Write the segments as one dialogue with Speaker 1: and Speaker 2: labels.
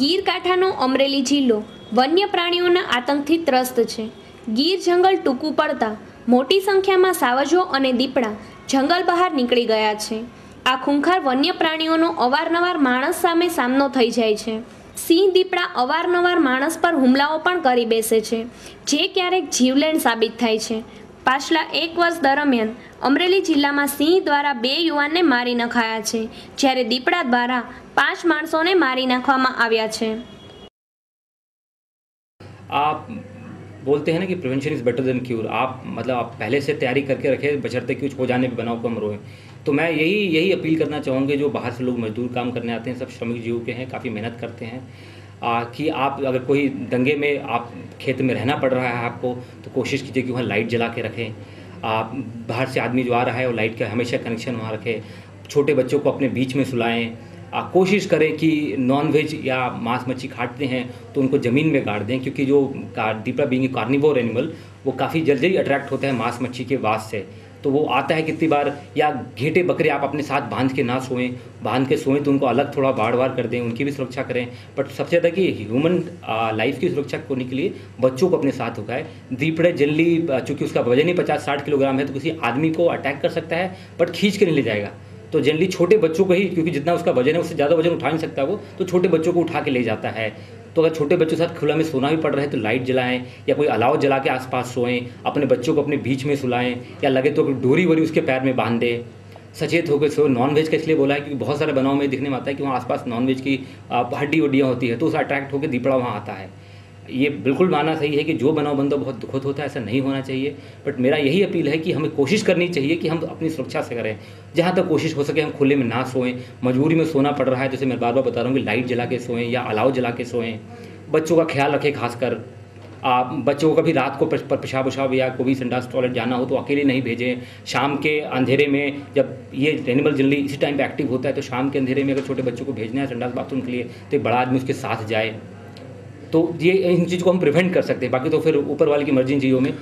Speaker 1: ગીર કાંઠાનો અમરેલી જિલ્લો વન્ય પ્રાણીઓના આતંકથી ત્રસ્ત છે। ગીર જંગલ ટૂંકું પડતા મોટી સંખ્યામાં સાવજો અને દીપડા જંગલ બહાર નીકળી ગયા છે। આ ખૂંખાર વન્ય પ્રાણીઓનો અવારનવાર માણસ સામે સામનો થઈ જાય છે। સિંહ દીપડા અવારનવાર માણસ પર હુમલાઓ પણ કરી બેસે છે, જે ક્યારેક જીવલેણ સાબિત થાય છે। પાછલા 1 વર્ષ દરમિયાન અમરેલી જિલ્લામાં સિંહ દ્વારા 2 યુવાનને મારી નખાયા છે, જ્યારે દીપડા દ્વારા 5 માણસોને મારી નાખવામાં આવ્યા છે।
Speaker 2: आप बोलते हैं ना कि prevention is better than cure. आप आप पहले से तैयारी करके रखें, बशर्ते कि कुछ हो जाने पे बनाओ कम रोएं। तो मैं यही अपील करना चाहूँगी, जो बाहर से लोग मजदूर काम करने आते हैं, सब श्रमिक जीव के हैं, काफ़ी मेहनत करते हैं, कि आप अगर कोई दंगे में आप खेत में रहना पड़ रहा है आपको, तो कोशिश कीजिए कि वहाँ लाइट जला के रखें। आप बाहर से आदमी जो आ रहा है वो लाइट का हमेशा कनेक्शन वहाँ रखें। छोटे बच्चों को अपने बीच में सुलाएं। कोशिश करें कि नॉन वेज या मांस मच्छी खाते हैं तो उनको ज़मीन में गाड़ दें, क्योंकि जो दीपड़ा बीइंग ए कार्निवोर एनिमल, वो काफ़ी जल्दी अट्रैक्ट होता है मांस मच्छी के वास से। तो वो आता है कितनी बार। या घेटे बकरे आप अपने साथ बांध के ना सोएं, बांध के सोएं तो उनको अलग थोड़ा बाड़ कर दें, उनकी भी सुरक्षा करें। बट सबसे ज़्यादा कि ह्यूमन लाइफ की सुरक्षा करने के लिए बच्चों को अपने साथ उठाएं। दीपड़े जनरली, चूँकि उसका वजन ही 50-60 किलोग्राम है, तो किसी आदमी को अटैक कर सकता है, बट खींच के नहीं ले जाएगा। तो जनरली छोटे बच्चों को ही, क्योंकि जितना उसका वजन है उससे ज़्यादा वजन उठा नहीं सकता वो, तो छोटे बच्चों को उठा के ले जाता है। तो अगर छोटे बच्चों के साथ खुला में सोना भी पड़ रहा है तो लाइट जलाएं, या कोई अलाव जला के आसपास सोएं। अपने बच्चों को अपने बीच में सुलाएं, या लगे तो डोरी वोरी उसके पैर में बांध दें। सचेत होकर सो। नॉन वेज का इसलिए बोला है क्योंकि बहुत सारे बनाव में दिखने में आता है कि वहाँ आसपास नॉन वेज की हड्डी वड्डियाँ होती है, तो उसे अट्रैक्ट होकर दीपड़ा वहाँ आता है। ये बिल्कुल मानना सही है कि जो बनाव बंदा बहुत दुखद होता है, ऐसा नहीं होना चाहिए। बट मेरा यही अपील है कि हमें कोशिश करनी चाहिए कि हम अपनी सुरक्षा से करें। जहाँ तक कोशिश हो सके हम खुले में ना सोएं। मजबूरी में सोना पड़ रहा है, जैसे मैं बार बार बता रहा हूँ कि लाइट जला के सोएं या अलाव जला के सोएं। बच्चों का ख्याल रखें, खासकर बच्चों को कभी रात को पेशाब उशाब या कोई भी संडास टॉयलेट जाना हो तो अकेले नहीं भेजें। शाम के अंधेरे में, जब ये एनिमल जनरली इसी टाइम पे एक्टिव होता है, तो शाम के अंधेरे में अगर छोटे बच्चों को भेजना है संडास बाथरूम के लिए, तो एक बड़ा आदमी उसके साथ जाए। तो ये इन चीज़ को हम प्रिवेंट कर सकते हैं। बाकी तो फिर ऊपर वाले की मर्जी इन चीज़ों में।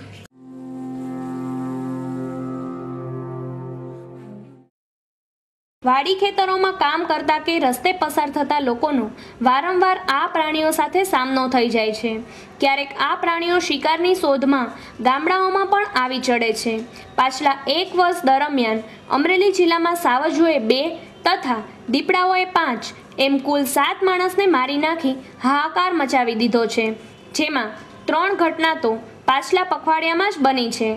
Speaker 1: વાડી ખેતરોમાં કામ કરતા કે રસ્તે પસાર થતા લોકોનો વારંવાર આ પ્રાણીઓ સાથે સામનો થઈ જાય છે। ક્યારેક આ પ્રાણીઓ શિકારની શોધમાં ગામડાઓમાં પણ આવી ચડે છે। પાછલા 1 વર્ષ દરમિયાન અમરેલી જિલ્લામાં સાવજોએ 2 તથા દીપડાઓએ 5 એમ કુલ 7 માણસને મારી નાખી હાહાકાર મચાવી દીધો છે, જેમાં 3 ઘટના તો પાછલા પખવાડિયામાં જ બની છે।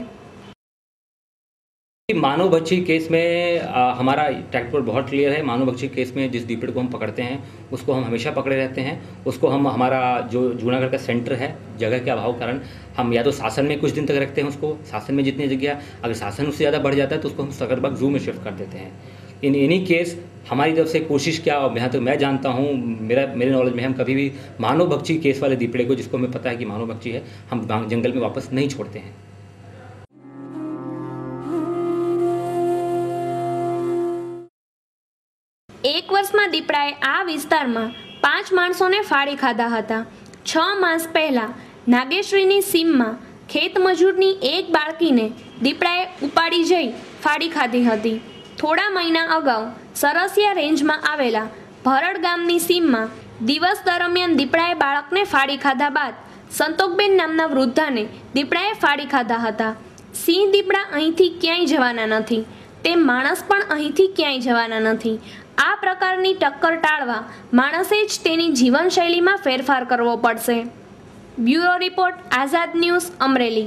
Speaker 2: मानव भक्षी केस में हमारा ट्रैक पर बहुत क्लियर है। मानव भक्षी केस में जिस दीपड़े को हम पकड़ते हैं उसको हम हमेशा पकड़े रहते हैं। उसको हम, हमारा जो जूनागढ़ का सेंटर है, जगह के अभाव कारण हम या तो शासन में कुछ दिन तक रखते हैं उसको, शासन में जितनी जगह, अगर शासन उससे ज़्यादा बढ़ जाता है तो उसको हम सकरबाग जू में शिफ्ट कर देते हैं। इन एनी केस हमारी तरफ से कोशिश क्या, और यहाँ तक मैं जानता हूँ, मेरे नॉलेज में, हम कभी भी मानव भक्षी केस वाले दीपड़े को, जिसको हमें पता है कि मानव भक्षी है, हम जंगल में वापस नहीं छोड़ते हैं।
Speaker 1: 1 વર્ષમાં દીપડાએ આ વિસ્તારમાં 5 માણસોને ફાડી ખાધા હતા। 6 માસ પહેલા નાગેશ્રીની સીમમાં ખેત મજૂરની એક બાળકીને દીપડાએ ઉપાડી જઈ ફાડી ખાધી હતી। થોડા મહિના અગાઉ સરસિયા રેન્જમાં આવેલા ભરડ ગામની સીમમાં દિવસ દરમિયાન દીપડાએ બાળકને ફાડી ખાધા બાદ સંતોકબેન નામના વૃદ્ધાને દીપડાએ ફાડી ખાધા હતા। સિંહ દીપડા અહીંથી ક્યાંય જવાના નથી, તેમ માણસ પણ અહીંથી ક્યાંય જવાના નથી। આ પ્રકારની ટક્કર ટાળવા માણસે જ તેની જીવનશૈલીમાં ફેરફાર કરવો પડશે। બ્યુરો રિપોર્ટ, આઝાદ ન્યૂઝ, અમરેલી।